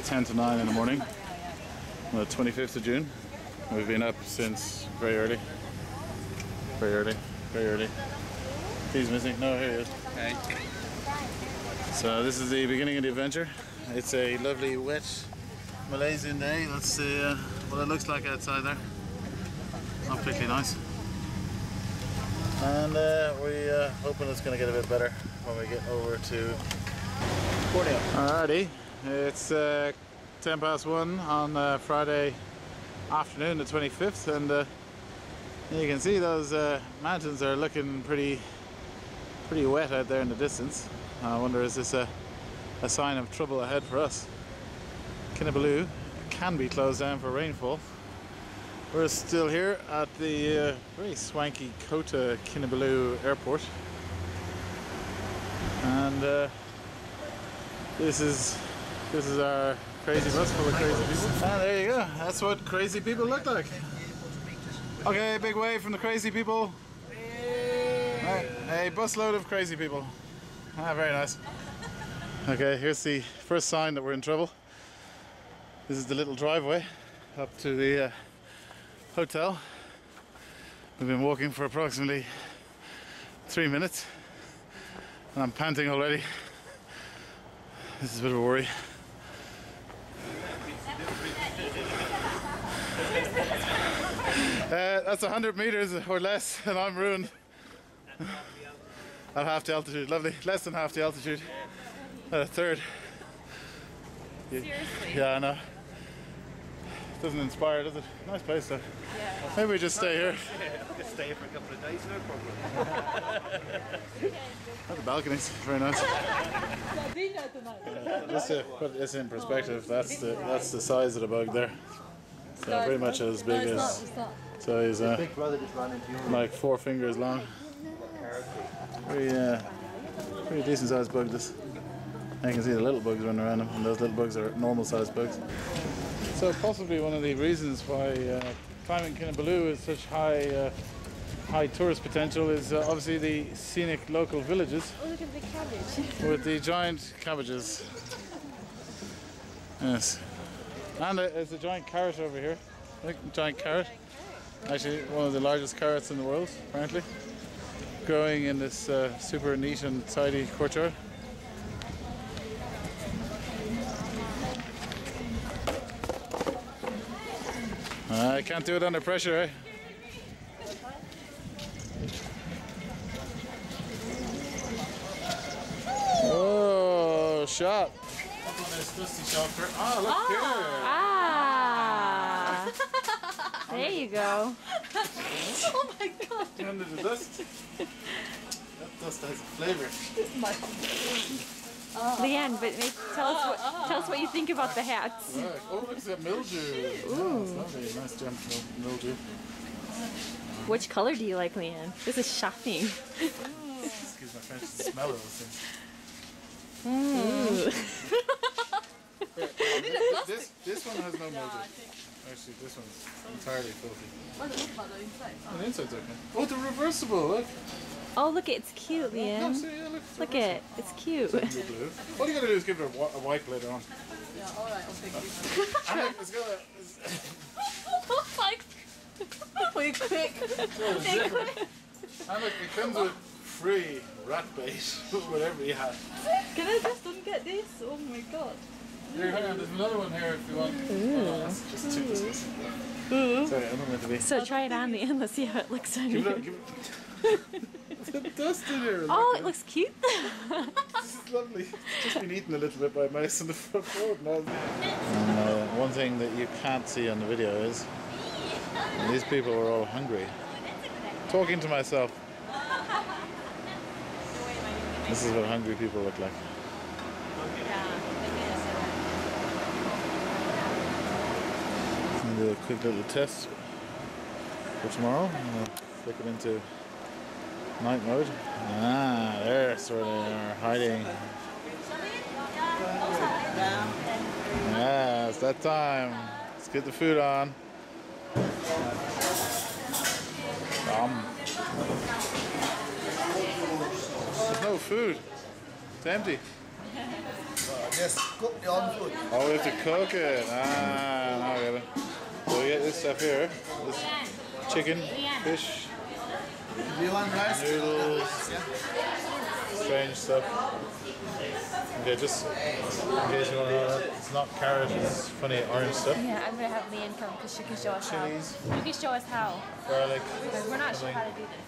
10 to 9 in the morning, on the 25th of June. We've been up since very early. Very early, very early. He's missing. No, here he is. Hey. So this is the beginning of the adventure. It's a lovely, wet Malaysian day. That's what it looks like outside there. Not particularly nice. And we're hoping it's going to get a bit better when we get over to Borneo. Alrighty, it's 10 past 1 on Friday afternoon, the 25th, and you can see those mountains are looking pretty wet out there in the distance. I wonder, is this a sign of trouble ahead for us? Kinabalu can be closed down for rainfall. We're still here at the very swanky Kota Kinabalu airport, and this is our crazy bus full of crazy people. And there you go. That's what crazy people look like. Okay, big wave from the crazy people. Right, a busload of crazy people. Ah, very nice. Okay, here's the first sign that we're in trouble. This is the little driveway up to the hotel. We've been walking for approximately 3 minutes and I'm panting already. This is a bit of a worry. That's 100 meters or less and I'm ruined. At half the altitude, lovely. Less than half the altitude. At a third. Seriously? Yeah, I know. Doesn't inspire, does it? Nice place though. Yeah. Maybe we just stay here. Just stay here for a couple of days, no problem. Oh, the balconies, very nice. Just to put this in perspective, that's the size of the bug there. So pretty much as big as. So he's like 4 fingers long. Pretty decent sized bug this. And you can see the little bugs running around them, and those little bugs are normal sized bugs. So possibly one of the reasons why climbing Kinabalu is such high tourist potential is obviously the scenic local villages. Oh, look at the cabbage. With the giant cabbages. Yes. And there's a giant carrot over here. Look, giant carrot. Actually one of the largest carrots in the world, apparently. Growing in this super neat and tidy courtyard. I can't do it under pressure, eh? Oh, shot! Up on this dusty shelter. Oh, look here! Ah! There you go. Oh my god! Under the dust. That dust has a flavour. Leanne, but tell us what you think about the hats. Right. Oh, look at that mildew. Oh, it's lovely. Nice gem mildew. Which color do you like, Leanne? This is shocking. Excuse my French, the smell of those things. This one has no mildew. Actually, this one's entirely filthy. What does it look like the inside? Oh, the inside's okay. Oh, the reversible, look. Oh, look, it's cute, No, Leanne. see, yeah, Look it, it's cute. Blue. All you gotta do is give it a wipe later on. Yeah, alright, I'll take it. And look, it's got a... Oh my god! Wait, quick! And look, it comes with free rat bait, whatever you have. Can I just get this? Oh my god. Here, hang on, there's another one here if you want. Oh, that's just too disgusting. Sorry, I don't meant to be. So try it on, Leanne. Let's see how it looks on you. Give it. There's dust in here. Oh, it looks cute. This is lovely. It's just been eaten a little bit by mice on the front road. And one thing that you can't see on the video is these people are all hungry. Talking to myself. This is what hungry people look like. Do a quick little test for tomorrow. I'll flick it into night mode. Ah, there, sort of are hiding. Yeah, it's that time. Let's get the food on. There's no food. It's empty. Yes, cook your own food. Oh, we have to cook it. Ah, now I get it. So we get this stuff here. This chicken, fish, Do you want rice? noodles, Yeah. strange stuff. Okay, just in case you want to know that, it's not carrot, it's funny orange stuff. Yeah, I'm gonna have Leanne come because she can show us Chilies. how. You can show us how. Garlic. Because we're not sure how to do this.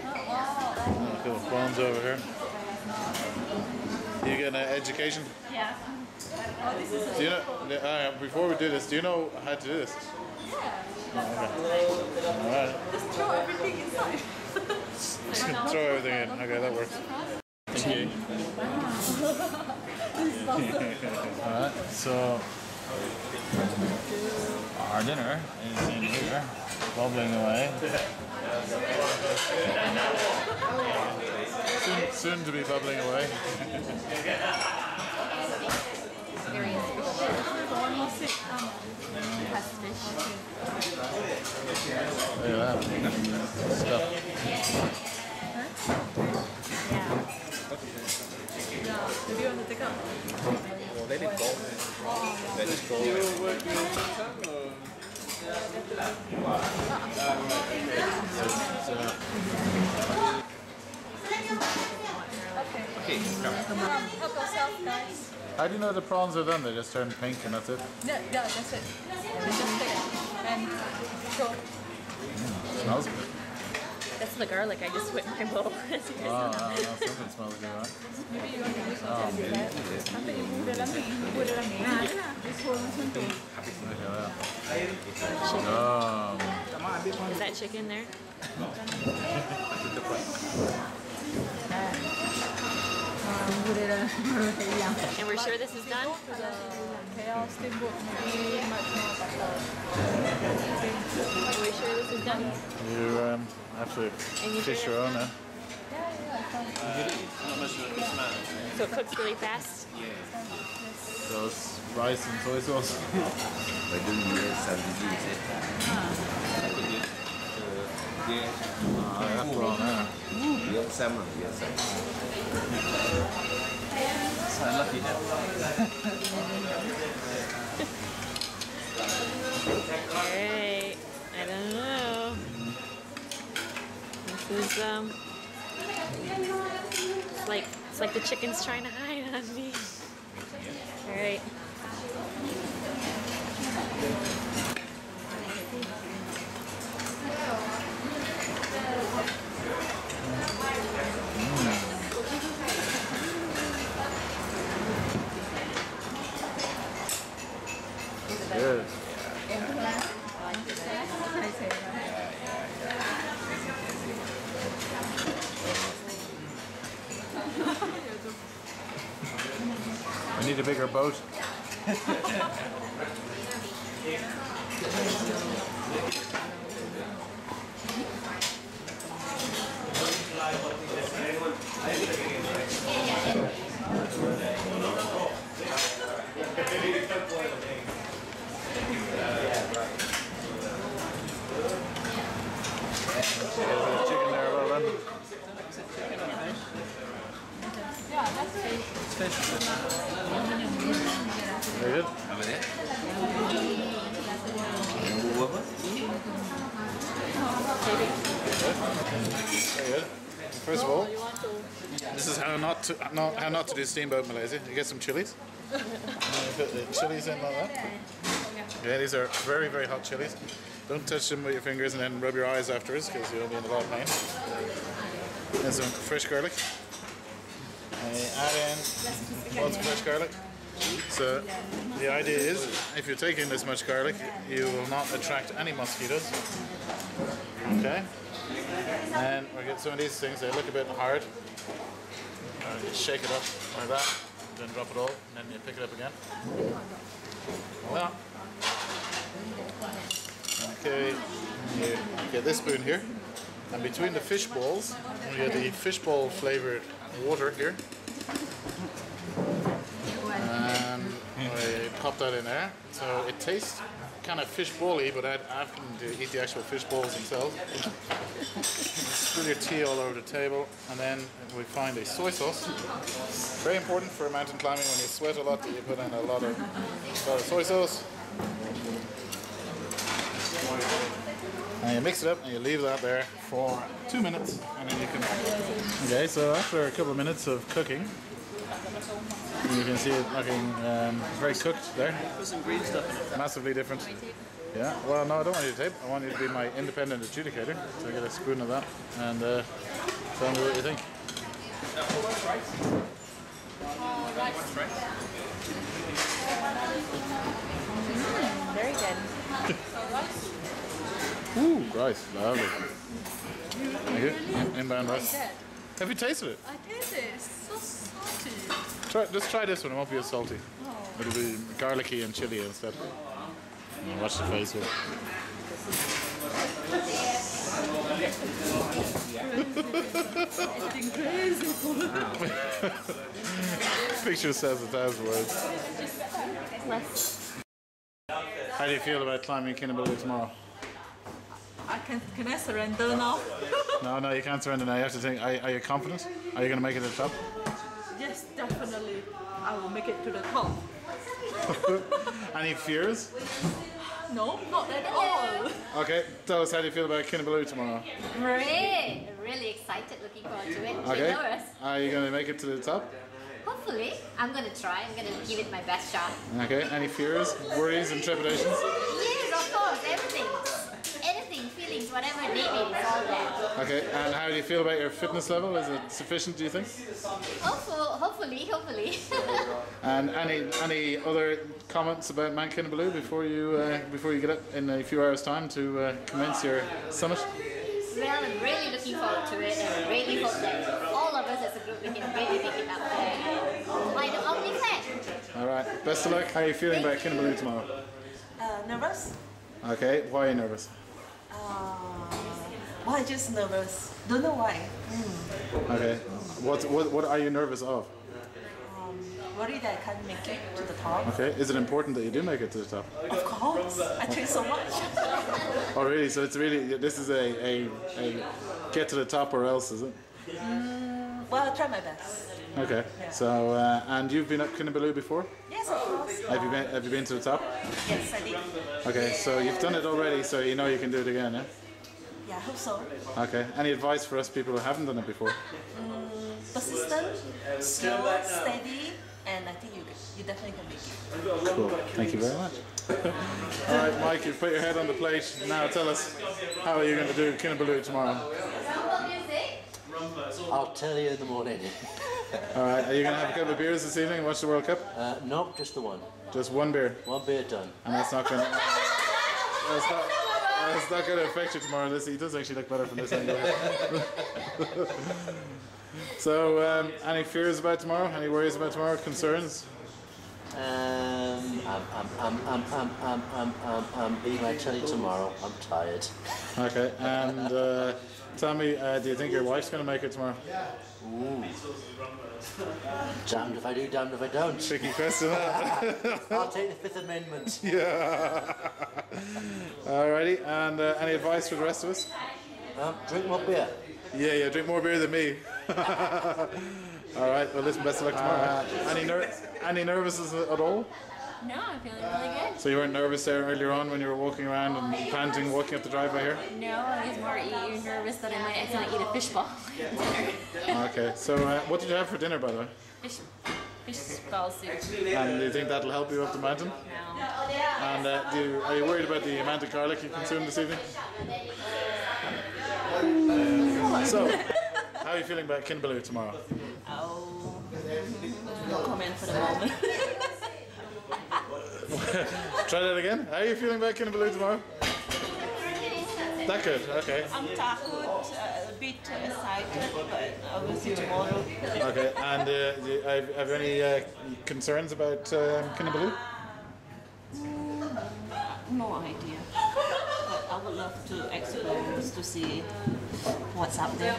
Oh, cool. Prawns over here. You get an education? Yeah. Do you know, before we do this, do you know how to do this? Yeah. Alright. Just throw everything inside. Throw everything in. Okay, that works. Thank you. Alright, so our dinner is in here, bubbling away. Soon to be bubbling away. One more sip. Has fish. Look at that stuff. Yeah. Yeah. Do you want to take out? Well, let it go. Let it go. Okay, come. Help yourself, guys. How do you know the prawns are done? They just turn pink and that's it? Yeah, that's it. Just take and go. Smells good. That's the garlic I just put in my bowl. Oh, no, something smells good, right? Maybe you want to do something. Nanti ibu dalam ni. This whole macam tu. Is that chicken there? And we're sure this is done? KL steamboat maybe much more better. Are we sure this is done? You have to fish your own now. So it cooks really fast? Those rice and soy sauce. By doing substitute, That's wrong, huh? yeah, salmon, yeah, salmon. So lucky now. Alright. I don't know. This is it's like the chicken's trying to hide on me. Alright. Good. I need a bigger boat. Chicken there, well done. Very good. Apa dia? Bumbu apa? Very good. First of all, this is how not to do steamboat Malaysia. You get some chilies. You put the chilies in like that. Yeah, these are very, very hot chilies. Don't touch them with your fingers and then rub your eyes afterwards because you'll be in a lot of pain. And some fresh garlic. And you add in lots of fresh garlic. So the idea is, if you're taking this much garlic, you will not attract any mosquitoes. Okay? And we get some of these things, they look a bit hard. You shake it up like that, then drop it all, and then you pick it up again. Well, okay, you get this spoon here, and between the fish balls, you get the fish ball flavored water here. And we pop that in there, so it tastes kind of fish bowl-y, but I'd ask them to eat the actual fish balls themselves. Spill your tea all over the table, and then we find a soy sauce. Very important for mountain climbing when you sweat a lot that you put in a lot of soy sauce. And you mix it up and you leave that there for 2 minutes, and then you can. Okay, so after a couple of minutes of cooking, you can see it looking very cooked there. Put some green stuff in it. Massively different. Yeah, well, no, I don't want you to tape. I want you to be my independent adjudicator. So I get a spoon of that and tell me what you think. Very good. Ooh, rice, lovely. Thank you. Inbound rice. Have you tasted it? I tasted it. It's so salty. Just try this one. It won't be as salty. It'll be garlicky and chili instead. And watch the face here. Acting crazy. Picture says 1,000 words. How do you feel about climbing Kinabalu tomorrow? Can I surrender now? No, you can't surrender now. You have to think. Are you confident? Are you going to make it to the top? Yes, definitely. I will make it to the top. Any fears? No, not at all. Okay, tell us how do you feel about Kinabalu tomorrow? Really excited, looking forward to it. Okay. Nervous. Are you going to make it to the top? Hopefully, I'm gonna try. I'm gonna give it my best shot. Okay, any fears, worries and trepidations? Yes, of course, everything. Anything, feelings, whatever it may be, it's all there. Okay, and how do you feel about your fitness level? Is it sufficient, do you think? Hopefully. And any other comments about Mount Kinabalu before you get up in a few hours' time to commence your summit? Well, I'm really looking forward to it, and I really hope that all of us as a group we can really make it up there and find the only plan. All right, best of luck. How are you feeling about Kinabalu tomorrow? Nervous? Okay, why are you nervous? Why just nervous? Don't know why. Okay, what are you nervous of? Worried that I can't make it to the top. Okay, is it important that you do make it to the top? Of course, I train so much. Oh really? So it's really, this is a get to the top or else, is it? Well, I'll try my best. Okay, so and you've been up Kinabalu before? Yes, of course. Have you been to the top? Yes, I did. Okay, so you've done it already, so you know you can do it again, yeah? Yeah, I hope so. Okay, any advice for us people who haven't done it before? Persistent, slow, steady, and I think you definitely can make it. Cool, thank you very much. Alright Mike, you've put your head on the plate. Now tell us, how are you going to do Kinabalu tomorrow? I'll tell you in the morning. Alright, are you going to have a couple of beers this evening and watch the World Cup? No, just the one. Just one beer? One beer done. And that's not going to... That's not going to affect you tomorrow. He does actually look better from this angle. So, any fears about tomorrow? Any worries about tomorrow? Concerns? I tell you tomorrow. I'm tired. Okay, and tell me, do you think your wife's going to make it tomorrow? Ooh. Damned if I do, damned if I don't. Tricky question, that. I'll take the Fifth Amendment. Yeah. Alrighty, and any advice for the rest of us? Drink more beer. Yeah, drink more beer than me. Alright, well listen, best of luck tomorrow. Any nervousness at all? No, I'm feeling really good. So you weren't nervous there earlier on when you were walking around and panting, walking up the driveway here? No, I was more nervous that I might accidentally eat a fish ball at dinner. Okay, so what did you have for dinner, by the way? Fish ball soup. And do you think that'll help you up the mountain? No. And are you worried about the amount of garlic you consumed this evening? So, how are you feeling about Kinabalu tomorrow? Oh, no comment for the moment. Try that again. How are you feeling about Kinabalu tomorrow? That good, okay. I'm tired, a bit excited, but I will see tomorrow. Okay, and have you any concerns about Kinabalu? No idea. But I would love to explore to see what's up there.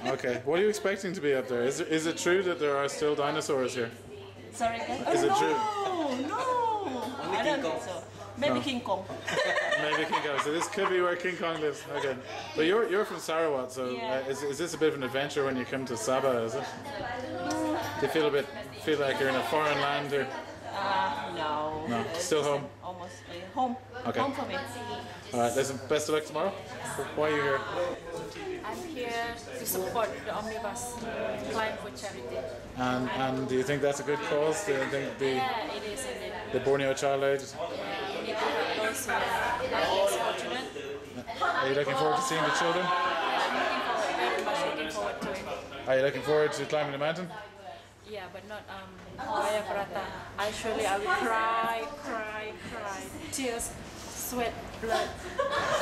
Okay, what are you expecting to be up there? Is it true that there are still dinosaurs here? Sorry again? Is it true? No, I don't think so. Maybe King Kong. Maybe King Kong. So this could be where King Kong lives. Okay. But you're from Sarawak, so Yeah. is this a bit of an adventure when you come to Sabah? Is it? Do you feel like you're in a foreign land or? No. No, It's still just home? Almost home. Okay. Home for me. All right. Listen. Best of luck tomorrow. Why are you here? I'm here to support the omnibus climb for charity. And do you think that's a good cause? Do you think Yeah, it is indeed. the Borneo Child Aid? Yeah, we need to help those who are less fortunate. Are you looking forward to seeing the children? Yeah, I'm looking forward, very much looking forward to it. Are you looking forward to climbing the mountain? Yeah, but not Via Ferrata. Actually, I will cry. Tears, sweat, blood.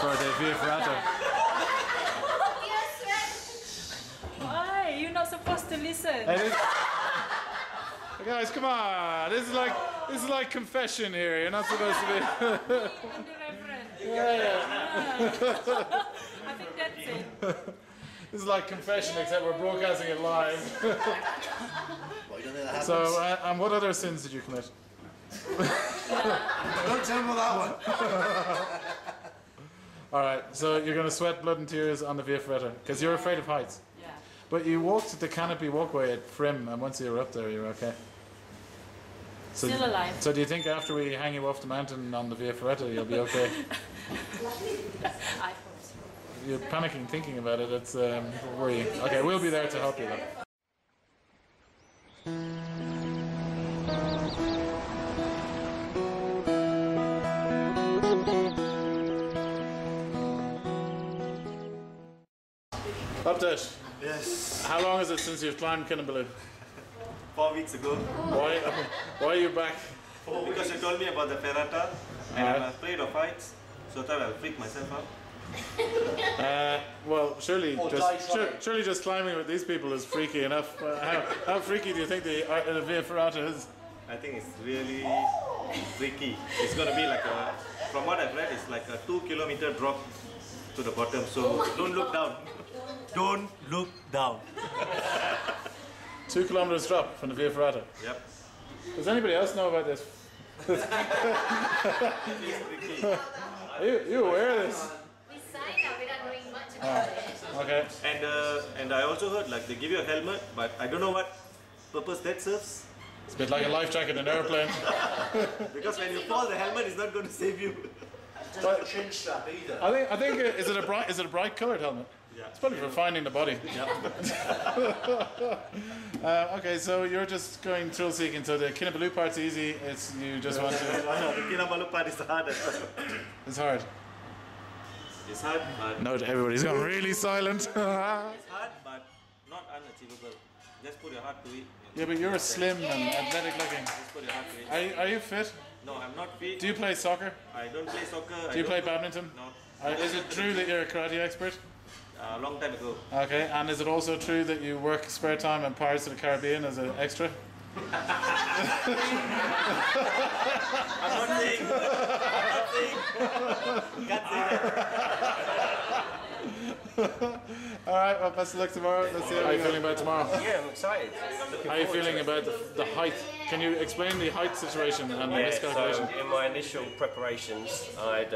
For the Via Ferrata. Why? You're not supposed to listen. Guys, come on! This is like confession here. You're not supposed to be. I'm the reverend. I think that's it. This is like confession, except we're broadcasting it live. Well, you don't think that happens? So, and what other sins did you commit? Don't tell me that one. All right. So you're going to sweat blood and tears on the Via Ferrata because you're afraid of heights. Yeah. But you walked the canopy walkway at Frim, and once you were up there, you're okay. So, Still alive. So do you think after we hang you off the mountain on the Via Ferrata, you'll be okay? I hope so. You're panicking thinking about it. It's worrying. Okay, we'll be there to help you though. Update. Yes. How long is it since you've climbed Kinabalu? 4 weeks ago. Why are you back? Because you told me about the ferrata and I'm afraid of heights. So I thought I'll freak myself out. Well, surely Or just die trying. surely just climbing with these people is freaky enough. How freaky do you think the Via Ferrata is? I think it's really freaky. It's going to be like a, from what I've read, it's like a 2-kilometer drop to the bottom. So don't look down. Don't look down. 2 kilometers drop from the Via Ferrata. Yep. Does anybody else know about this? It's freaky. Are you aware of this? We signed up without knowing much about it. Okay. And I also heard like they give you a helmet, but I don't know what purpose that serves. It's a bit like a life jacket in an airplane. Because when you fall, the helmet is not going to save you. It doesn't have a chin strap either. I think is it a bright coloured helmet? Yeah. It's probably for finding the body. Okay, so you're just going thrill seeking. So the Kinabalu part's easy. It's you just want to. The Kinabalu part is the hardest. It's hard. It's hard, but Note everybody's gone really silent. it's hard, but not unachievable. Just put your heart to it. Yeah, but you're slim and athletic looking. Just put your heart to it. Are you fit? No, I'm not fit. Do you play soccer? I don't play soccer. Do you play badminton? No. Is it true that you're a karate expert? A long time ago. Okay, and is it also true that you work spare time on Pirates of the Caribbean as an extra? I'm not saying. You can't say that. All right, well, best of luck tomorrow. Let's see how you're feeling about tomorrow. Yeah, I'm excited. How are you feeling about the height? Can you explain the height situation and the Yeah, miscalculation? so in my initial preparations, I'd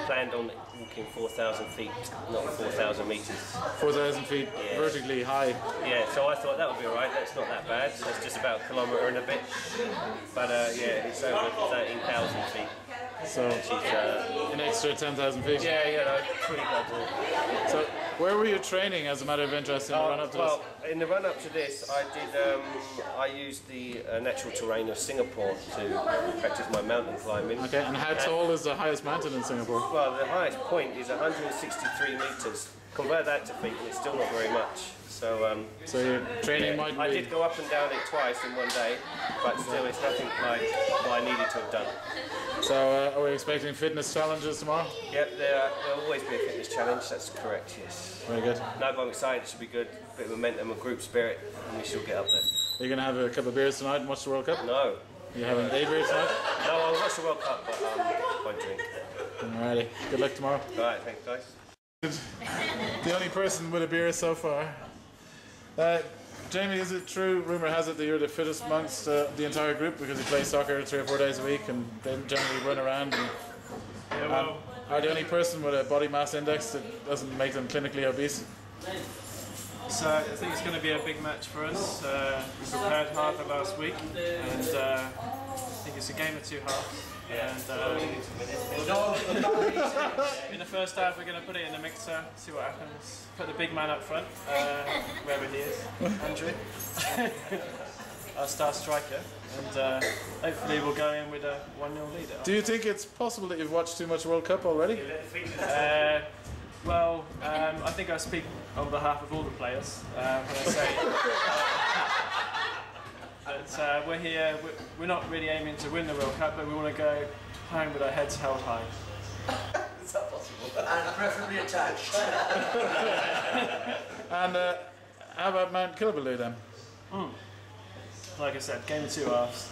planned on walking 4,000 feet, not 4,000 metres. 4,000 feet vertically high. Yeah, so I thought that would be alright, that's not that bad, that's just about a kilometre and a bit. But yeah, it's over 13,000 feet. So an extra 10,000 feet. Yeah, you know, pretty good. So where were you training as a matter of interest in the run up to Well, in the run up to this, I did. I used the natural terrain of Singapore to practice my mountain climbing. this? Okay, and how tall is the highest mountain in Singapore? Well, the highest point is 163 metres. Convert that to feet, and it's still not very much. So, So your training might be... I did go up and down it twice in one day, but still, it's nothing like what I needed to have done. So are we expecting fitness challenges tomorrow? Yep, there'll always be a fitness challenge. That's correct. Yes. Very good. No, but I'm excited. It should be good. Bit of momentum, a group spirit, and we shall get up there. Are you going to have a couple of beers tonight and watch the World Cup? No. You having a day beer tonight? No, I'll watch the World Cup, but I drink. Alrighty. Good luck tomorrow. All right, thanks, guys. The only person with a beer so far. Jamie, is it true, rumour has it, that you're the fittest amongst the entire group because you play soccer 3 or 4 days a week and then generally run around and Yeah, well, are the only person with a body mass index that doesn't make them clinically obese? so I think it's going to be a big match for us. We prepared hard the last week, and I think it's a game of two halves. And in the first half, we're going to put it in the mixer, see what happens. Put the big man up front, wherever he is, Andrew, our star striker, and hopefully we'll go in with a 1-0 lead. Do you think it's possible that you've watched too much World Cup already? Well, I think I speak on behalf of all the players when I say that we're here, we're not really aiming to win the World Cup, but we want to go home with our heads held high. Is that possible? And preferably attached. And how about Mount Kinabalu then? Like I said, game of two halves.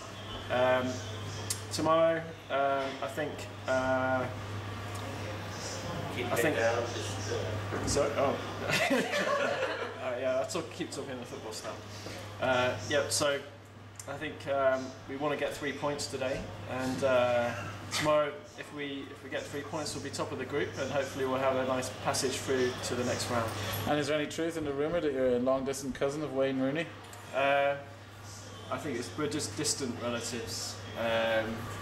Tomorrow, I think. Sorry. Oh. Yeah. Keep talking the football stuff. Yeah. So, I think we want to get 3 points today, and tomorrow, if we get 3 points, we'll be top of the group, and hopefully we'll have a nice passage through to the next round. And is there any truth in the rumour that you're a long-distance cousin of Wayne Rooney? I think we're just distant relatives.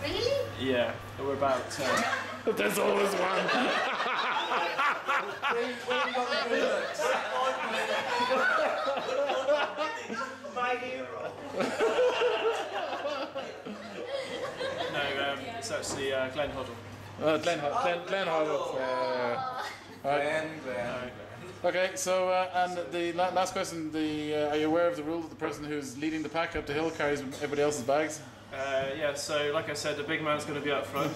Really? Yeah, we're about. There's always one. My hero. No, it's actually Glenn Hoddle. Glenn Hoddle. Glenn. Okay, so and the last question: are you aware of the rule that the person who's leading the pack up the hill carries everybody else's bags? Yeah, so like I said, the big man's going to be up front.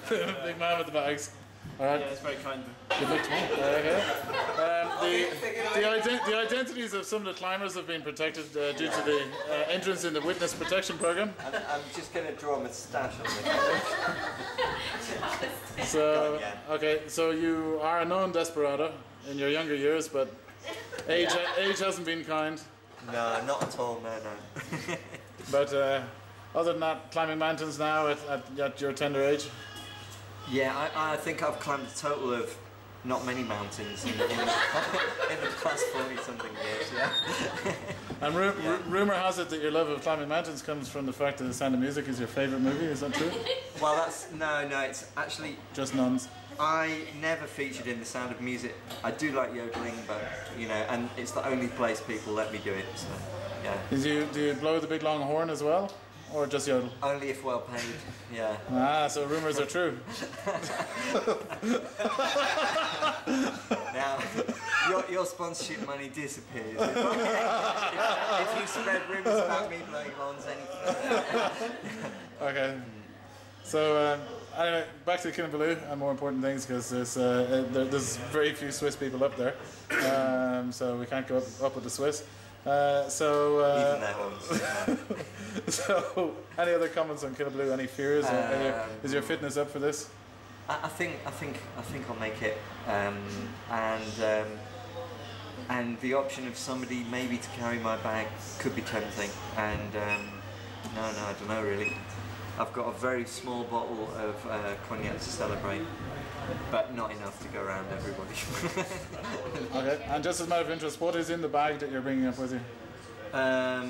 Big man with the bags. All right. Yeah, it's very kind of him. Good luck to me. Okay. The identities of some of the climbers have been protected due to the entrance in the witness protection program. I'm just going to draw a moustache on this. So, okay, so you are a known desperado in your younger years, but age hasn't been kind. No, not at all, no. But other than that, climbing mountains now at your tender age? Yeah, I think I've climbed a total of not many mountains in the past 40-something years, yeah. And rumour has it that your love of climbing mountains comes from the fact that The Sound of Music is your favourite movie, is that true? Well, no, it's actually... Just nuns. I never featured in The Sound of Music. I do like yodeling, but, and it's the only place people let me do it, so, yeah. Do you blow the big long horn as well? Or just yodel? Only if well paid, yeah. Ah, so rumours are true. Now, your sponsorship money disappears if you spread rumours about me blowing horns any further. Okay. So, anyway, back to Kinabalu and more important things, because there's very few Swiss people up there, so we can't go up with the Swiss. Even their ones. So, any other comments on Kinabalu? Any fears? Is your fitness up for this? I think I'll make it, and the option of somebody maybe to carry my bag could be tempting. And no, I don't know really. I've got a very small bottle of cognac to celebrate, but not enough to go around everybody. Okay, and just as a matter of interest, what is in the bag that you're bringing up with you?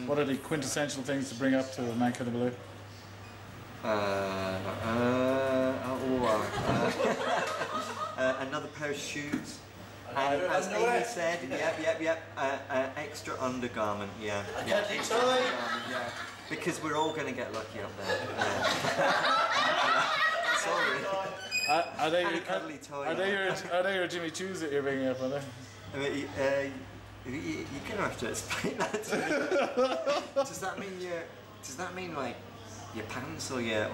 What are the quintessential things to bring up to Mount Kinabalu? Another pair of shoes. And as Amy said, yep, extra undergarment, yeah. Because we're all going to get lucky up there. Sorry. Are they your Jimmy Choos that you're bringing up, are they? You're going to have to explain that to me. Does that mean like your pants or your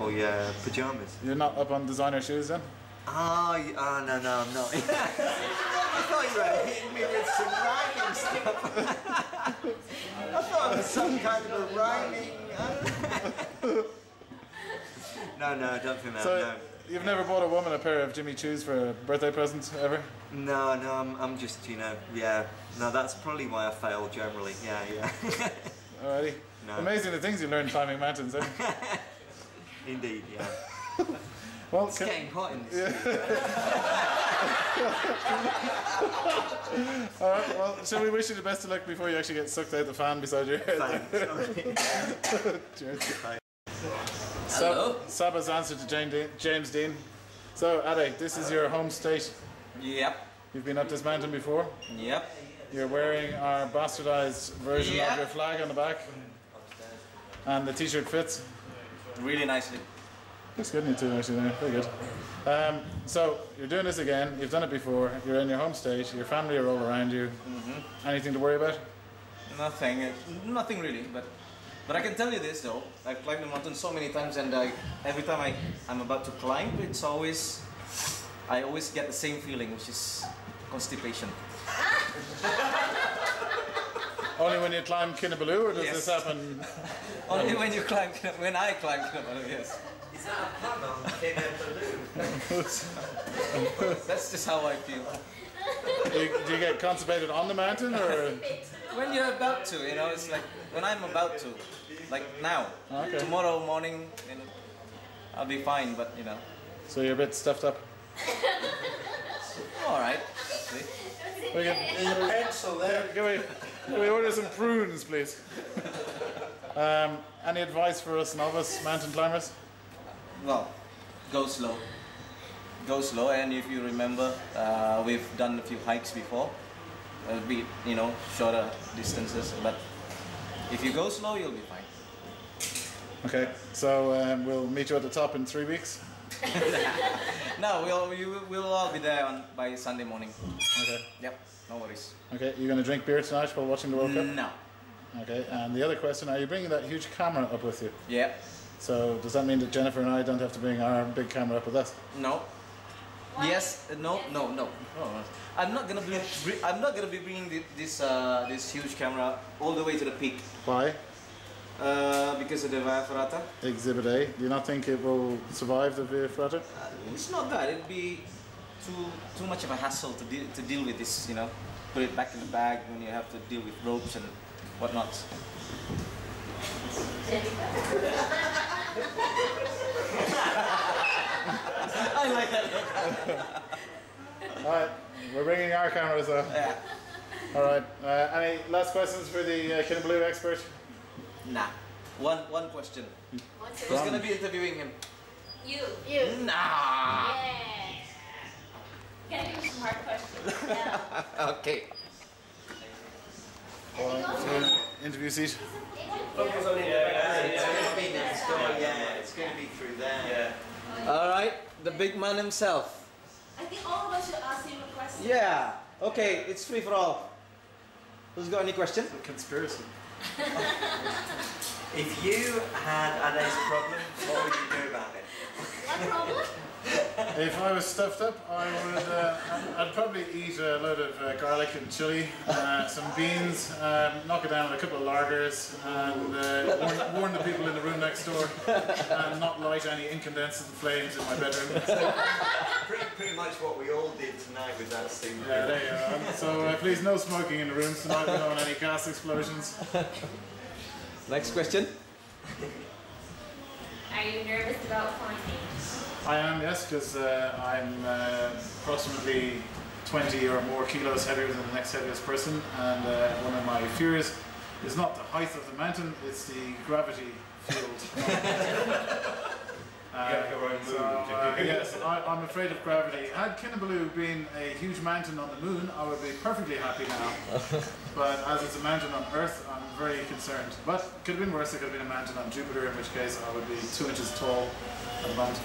pajamas? You're not up on designer shoes then? No, I'm not. I thought you were hitting me with some rhyming stuff. I thought it was some kind of a rhyming. No, I don't think that. So, no. You've never bought a woman a pair of Jimmy Choos for a birthday present ever? No, I'm just, yeah. No, that's probably why I fail generally. Yeah. Alrighty. No. Amazing the things you learn climbing mountains, eh? Indeed, yeah. Well, It's getting hot in this. Alright, well, shall we wish you the best of luck before you actually get sucked out the fan beside your head? Cheers. Hello. Saba's answer to James Dean. So, Ade, this is your home state. Yep. You've been up this mountain before. Yep. You're wearing our bastardized version of your flag on the back. And the t-shirt fits. Really nicely. Looks good in you too, actually, there. Very good. So, you're doing this again. You've done it before. You're in your home state. Your family are all around you. Anything to worry about? Nothing. Nothing really, but I can tell you this though. I've climbed the mountain so many times, and every time I'm about to climb, I always get the same feeling, which is constipation. Only when you climb Kinabalu, or does Yes. this happen? Only when I climb Kinabalu, yes. Is that a pun on Kinabalu? That's just how I feel. Do you get constipated on the mountain, or? When you're about to, you know, it's like when I'm about to, like now. Okay. Tomorrow morning, you know, I'll be fine, but you know. So you're a bit stuffed up. All right. We can, Pencil there. can we order some prunes, please? Any advice for us novice mountain climbers? Well, go slow. Go slow, and if you remember, we've done a few hikes before. It'll be, you know, shorter distances, but if you go slow, you'll be fine. Okay, so we'll meet you at the top in 3 weeks. No, we'll all be there by Sunday morning. Okay. Yep, no worries. Okay, you're going to drink beer tonight while watching the World Cup? No. Okay, and the other question, are you bringing that huge camera up with you? Yeah. So does that mean that Jennifer and I don't have to bring our big camera up with us? No. Yes. No. I'm not gonna be bringing this huge camera all the way to the peak. Why? Because of the Via Ferrata. Exhibit A. Do you not think it will survive the Via Ferrata? It's not that. It'd be too much of a hassle to deal with this. You know, put it back in the bag when you have to deal with ropes and whatnot. I like that look. Alright, we're bringing our cameras up. Yeah. Alright, any last questions for the Kinabalu expert? Nah. One question. Who's gonna be interviewing him? You. Nah. Yeah. Gotta give me some hard questions. Yeah. Okay. Interview seat. It's going to be through there. Yeah. All right, the big man himself. I think all of us should ask him a question. Yeah. Okay, it's free for all. Who's got any question? Conspiracy. If you had Ade's problem, what would you do about it? What problem? If I was stuffed up, I would. I'd probably eat a load of garlic and chili, some beans, knock it down with a couple of lagers, and warn the people in the room next door, and not light any incandescent flames in my bedroom. Pretty much what we all did tonight with that scene. Yeah, there you are. So please, no smoking in the rooms tonight. We don't want any gas explosions. Next question. Are you nervous about climbing? I am, yes, because I'm approximately 20 or more kilos heavier than the next heaviest person, and one of my fears is not the height of the mountain, it's the gravity field. Yes, I'm afraid of gravity. Had Kinabalu been a huge mountain on the moon, I would be perfectly happy now. But as it's a mountain on Earth, I'm very concerned. But it could have been worse, it could have been a mountain on Jupiter, in which case I would be 2 inches tall at the moment.